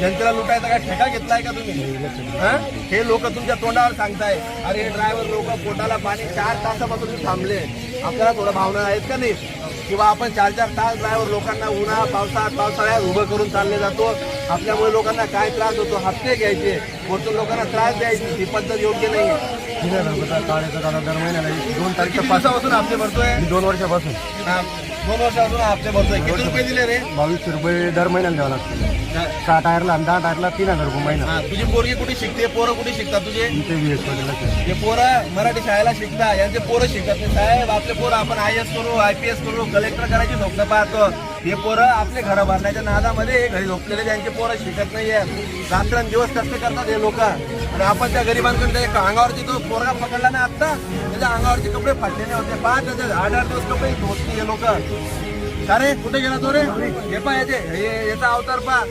जनतेला लुटायचा काय ठेका घेतलाय का तुम्ही? हे लोक तुमच्या तोंडावर सांगताय, अरे हे ड्रायव्हर लोक पोटाला पाणी 4 तासापासून थांबले. आपल्याला थोडं भावना आहेत का नाही? किंवा आपण 4-4 तास ड्रायव्हर लोकांना उन्हा पावसाळ्यात उभं करून चालले जातो. आपल्यामुळे लोकांना काय त्रास होतो? हप्ते घ्यायचे, वरतून लोकांना त्रास द्यायची, ही पद्धत योग्य नाही. 2 तारखेपासून हप्ते भरतोय. 2 वर्षापासून 2 वर्षापासून हप्ते भरतोय. किती रुपये दिले रे? 2200 रुपये दर महिन्याला द्यावं लागतं. 6 टायरला आणि 10 टायरला 3000 रुपये महिना. तुझी पोरगी कुठे शिकते? पोरं कुठे शिकतात तुझे? इथे VS कॉलेजला हे पोरं मराठी शाळेला शिकतात, यांचे पोरं शिकत नाही. साहेब, आपले पोरं आपण IAS करू, IPS करू, कलेक्टर करायची स्वप्न पाहतो. हे पोरं आपले घरं भरण्याच्या नादामध्ये हे घरी झोपलेले त्यांचे पोरं शिकत नाहीये. रात्रंदिवस कष्ट करतात हे लोक. आणि आपण त्या गरिबांकडे त्याच्या अंगावरती तो पोरगा पकडला ना आता, त्याच्या अंगावरचे कपडे फाटलेले होते. 8 दिवस कपडे धुत नाही हे लोक. अरे कुठे गेला तो रे? हे पा याचे याचा अवतार पा.